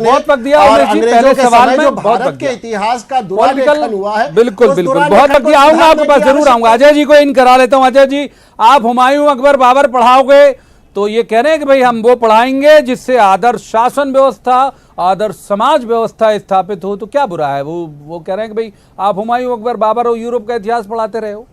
बहुत वक्त दिया और उमेश जी, अंग्रेजों पहले के सवाल समय में जो बहुत भारत वक्त के दिया। इतिहास का दुरालेखन हुआ है, बिल्कुल उस बिल्कुल दुरालेखन बहुत वक्त को दिया। आऊंगा सुधारने आपके पास, की जरूर आऊंगा। अजय जी को इन करा लेता हूं। अजय जी, आप हुमायूं अकबर बाबर पढ़ाओगे तो ये कह रहे हैं कि भाई हम वो पढ़ाएंगे जिससे आदर्श शासन व्यवस्था, आदर्श समाज व्यवस्था स्थापित हो, तो क्या बुरा है? वो कह रहे हैं कि भाई आप हुमायूं अकबर बाबर और यूरोप का इतिहास पढ़ाते रहे हो।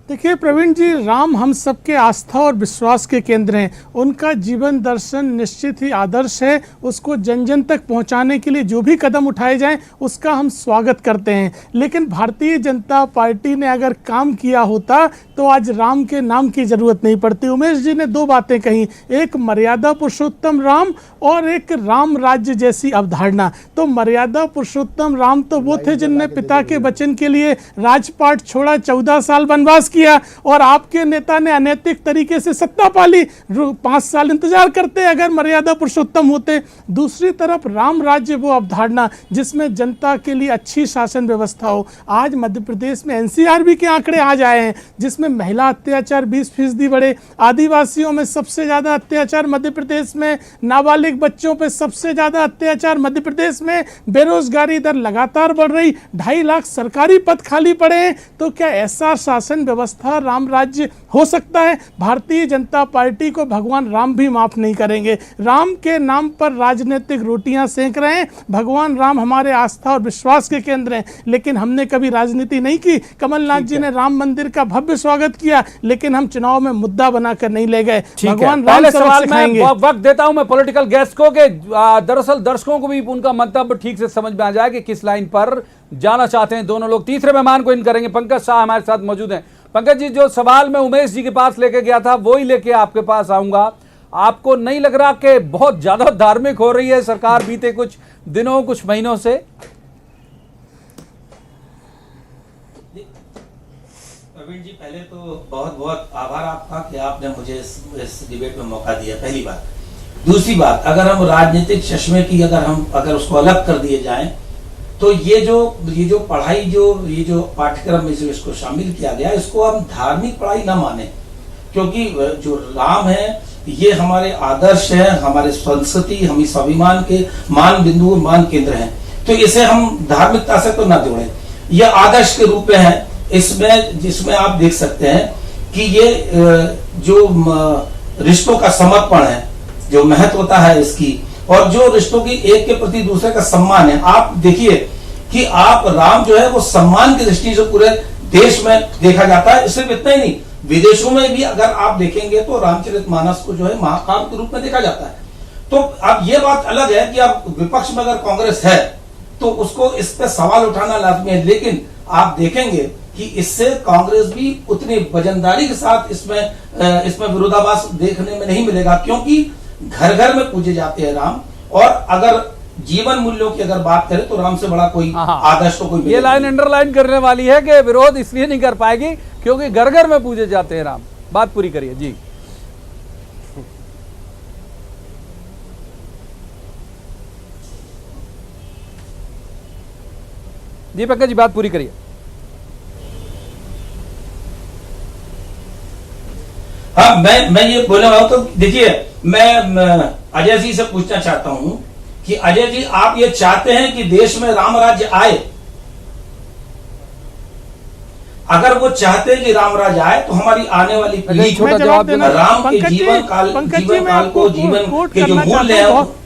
देखिए प्रवीण जी, राम हम सबके आस्था और विश्वास के केंद्र हैं। उनका जीवन दर्शन निश्चित ही आदर्श है। उसको जन जन तक पहुंचाने के लिए जो भी कदम उठाए जाएं उसका हम स्वागत करते हैं। लेकिन भारतीय जनता पार्टी ने अगर काम किया होता तो आज राम के नाम की जरूरत नहीं पड़ती। उमेश जी ने दो बातें कही, एक मर्यादा पुरुषोत्तम राम और एक राम राज्य जैसी अवधारणा। तो मर्यादा पुरुषोत्तम राम तो वो थे जिनने पिता के वचन के लिए राजपाट छोड़ा, 14 साल वनवास किया, और आपके नेता ने अनैतिक तरीके से सत्ता पाली। 5 साल इंतजार करते अगर मर्यादा पुरुषोत्तम होते। दूसरी तरफ राम राज्य वो अवधारणा जिसमें जनता के लिए अच्छी शासन व्यवस्था हो। आज मध्य प्रदेश में एनसीआरबी के आंकड़े आज आए हैं जिसमें महिला अत्याचार 20% बढ़े, आदिवासियों में सबसे ज्यादा अत्याचार मध्य प्रदेश में, नाबालिग बच्चों पर सबसे ज्यादा अत्याचार मध्य प्रदेश में, बेरोजगारी दर लगातार बढ़ रही, 2.5 लाख सरकारी पद खाली पड़े हैं। तो क्या ऐसा शासन व्यवस्था राम राज्य हो सकता है? भारतीय जनता पार्टी को भगवान राम भी माफ नहीं करेंगे। राम के नाम पर राजनीतिक रोटियां सेंक रहे हैं। भगवान राम हमारे आस्था और विश्वास के केंद्र हैं, लेकिन हमने कभी राजनीति नहीं की। कमलनाथ जी ने राम मंदिर का भव्य स्वागत किया, लेकिन हम चुनाव में मुद्दा बनाकर नहीं ले गए। भगवान राम सवाल में वक्त देता हूं मैं पॉलिटिकल गेस्ट को, कि दरअसल दर्शकों को भी उनका मंतव्य ठीक से समझ में आ जाए कि किस लाइन पर जाना चाहते हैं दोनों लोग। तीसरे मेहमान को इन करेंगे। पंकज शाह हमारे साथ मौजूद हैं। पंकज जी, जो सवाल मैं उमेश जी के पास लेके गया था वही लेके आपके पास आऊंगा। आपको नहीं लग रहा कि बहुत ज्यादा धार्मिक हो रही है सरकार बीते कुछ दिनों, कुछ महीनों से? प्रवीण जी, पहले तो बहुत बहुत आभार आपका कि आपने मुझे इस डिबेट में मौका दिया, पहली बात। दूसरी बात, अगर हम राजनीतिक चश्मे की अगर उसको अलग कर दिए जाएं तो ये जो पढ़ाई ये जो पाठ्यक्रम में जो इसको शामिल किया गया, इसको हम धार्मिक पढ़ाई ना माने, क्योंकि जो राम है ये हमारे आदर्श है, हमारे संस्कृति, हम स्वाभिमान के मान बिंदु, मान केंद्र हैं। तो इसे हम धार्मिकता से तो ना जोड़ें। यह आदर्श के रूप में है। जिसमें आप देख सकते हैं कि ये जो रिश्तों का समर्पण है, जो महत्वता है इसकी, और जो रिश्तों की एक के प्रति दूसरे का सम्मान है। आप देखिए कि आप राम जो है वो सम्मान की दृष्टि से पूरे देश में देखा जाता है। सिर्फ इतना ही नहीं, विदेशों में भी अगर आप देखेंगे तो रामचरितमानस को जो है महाकाव्य के रूप में देखा जाता है। तो अब ये बात अलग है कि अब विपक्ष में अगर कांग्रेस है तो उसको इस पर सवाल उठाना लाजमी है, लेकिन आप देखेंगे कि इससे कांग्रेस भी उतनी वजनदारी के साथ इसमें विरोधाभास देखने में नहीं मिलेगा, क्योंकि घर घर में पूजे जाते हैं राम। और अगर जीवन मूल्यों की अगर बात करें तो राम से बड़ा कोई आदर्श तो कोई। ये लाइन अंडरलाइन करने वाली है कि विरोध इसलिए नहीं कर पाएगी क्योंकि घर घर में पूजे जाते हैं राम। बात पूरी करिए जी। जी पंकज जी, बात पूरी करिए। हाँ, मैं ये बोलने वाला हूं। तो देखिए, मैं अजय जी से पूछना चाहता हूं कि अजय जी, आप ये चाहते हैं कि देश में राम राज्य आए? अगर वो चाहते हैं कि राम राज्य आए तो हमारी आने वाली पीढ़ी छोटा जवाब देना। राम के जीवन काल को, जीवन के जो मूल्य है।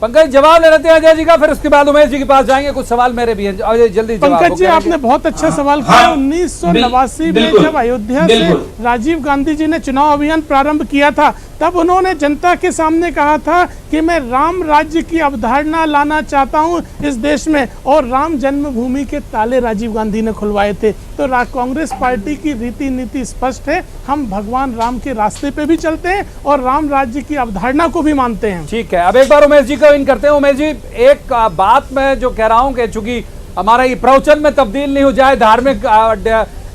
पंकज जवाब ले लेते हैं अजय जी का, फिर उसके बाद उमेश जी के पास जाएंगे। कुछ सवाल मेरे भी हैं, अजय जल्दी जवाब। पंकज जी, आपने बहुत अच्छा सवाल किया। 1989 में जब अयोध्या से राजीव गांधी जी ने चुनाव अभियान प्रारंभ किया था, तब उन्होंने जनता के सामने कहा था कि मैं राम राज्य की अवधारणा लाना चाहता हूं इस देश में, और राम जन्मभूमि के ताले राजीव गांधी ने खुलवाए थे। तो कांग्रेस पार्टी की रीति नीति स्पष्ट है। हम भगवान राम के रास्ते पे भी चलते हैं और राम राज्य की अवधारणा को भी मानते हैं। ठीक है, अब एक बार उमेश जी को इन करते हैं। उमेश जी, एक बात मैं जो कह रहा हूं कि चूंकि हमारा ये प्रवचन में तब्दील नहीं हो जाए, धार्मिक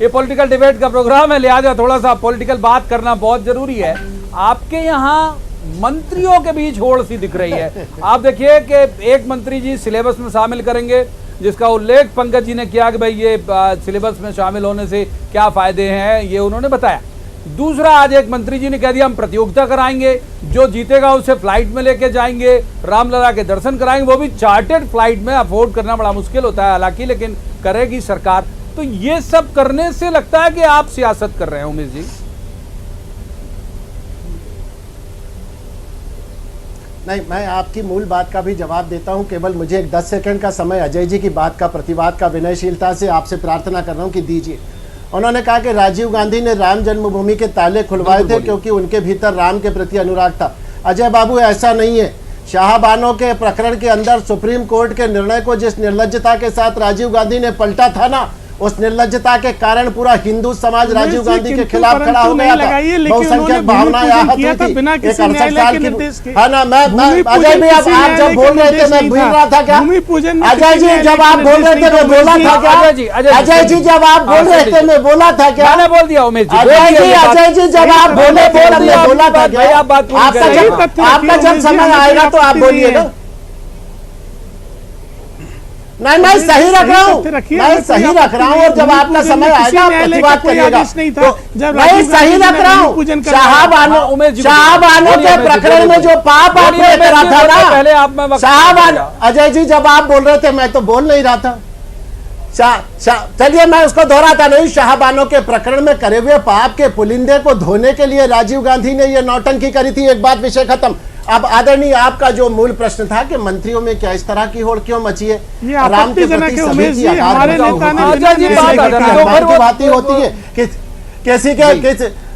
ये पॉलिटिकल डिबेट का प्रोग्राम है, लिहाजा थोड़ा सा पॉलिटिकल बात करना बहुत जरूरी है। आपके यहाँ मंत्रियों के बीच होड़ सी दिख रही है। आप देखिए कि एक मंत्री जी सिलेबस में शामिल करेंगे, जिसका उल्लेख पंकज जी ने किया कि भाई ये सिलेबस में शामिल होने से क्या फायदे हैं, ये उन्होंने बताया। दूसरा, आज एक मंत्री जी ने कह दिया हम प्रतियोगिता कराएंगे, जो जीतेगा उसे फ्लाइट में लेके जाएंगे, रामलला के दर्शन कराएंगे, वो भी चार्टर्ड फ्लाइट में। अफोर्ड करना बड़ा मुश्किल होता है हालांकि, लेकिन करेगी सरकार। तो ये सब करने से लगता है कि आप सियासत कर रहे हैं उमेश जी। नहीं, मैं आपकी मूल बात का भी जवाब देता हूं, केवल मुझे एक 10 सेकंड का समय अजय जी की बात का, प्रतिवाद का विनयशीलता से आपसे प्रार्थना कर रहा हूं कि दीजिए। उन्होंने कहा कि राजीव गांधी ने राम जन्मभूमि के ताले खुलवाए थे क्योंकि उनके भीतर राम के प्रति अनुराग था। अजय बाबू, ऐसा नहीं है। शाहबानो के प्रकरण के अंदर सुप्रीम कोर्ट के निर्णय को जिस निर्लज्जता के साथ राजीव गांधी ने पलटा था ना, उस निर्लज्जता के कारण पूरा हिंदू समाज राजीव गांधी के खिलाफ खड़ा हो गया था। बहुसंख्यक भावनाएं आहत हुई थी। एक 68 साल की, है ना। मैं अजय भी, आप जब बोल रहे थे मैं भूल रहा था क्या? अजय जी जब आप बोल रहे थे मैं बोला था क्या? अजय जी जब आप बोल रहे थे मैं बोला था क्या? मैंने बोल दिया उमेश जी। अजय जी जब आप बोले थे मैं बोला था क्या? आपका जब समय आएगा तो आप बोलिएगा। नहीं, मैं सही रख रहा हूँ, मैं सही रख रहा हूँ, और जब आपका समय आएगा आप प्रतिवाद करिएगा। तो मैं सही रख रहा हूँ। शाहबानो के प्रकरण में जो पाप आपने करा था ना, शाहबानो, अजय जी जब आप बोल रहे थे मैं तो बोल नहीं रहा था। चलिए मैं उसको दोहराता नहीं। शाहबानो के प्रकरण में करे हुए पाप के पुलिंदे को धोने के लिए राजीव गांधी ने ये नौटंकी करी थी। एक बात, विषय खत्म। अब आदरणीय, आपका जो मूल प्रश्न था कि मंत्रियों में क्या इस तरह की होड़ क्यों मची है? राम के प्रति सभी की बात होती है किसी के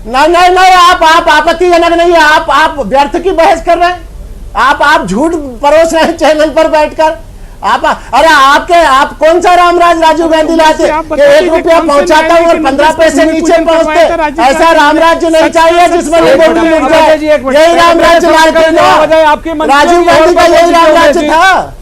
नहीं, आप आपत्तिजनक नहीं है। आप व्यर्थ की बहस कर रहे हैं। आप झूठ परोस रहे हैं चैनल पर बैठकर। अरे आप कौन सा रामराज राजीव गांधी लाते? 1 रुपया पहुंचाता हूँ और 15 पैसे नीचे पहुंचते। ऐसा रामराज्य नहीं चाहिए जिसमें यही रामराज्य लाए थे। राजीव गांधी का यही रामराज्य था।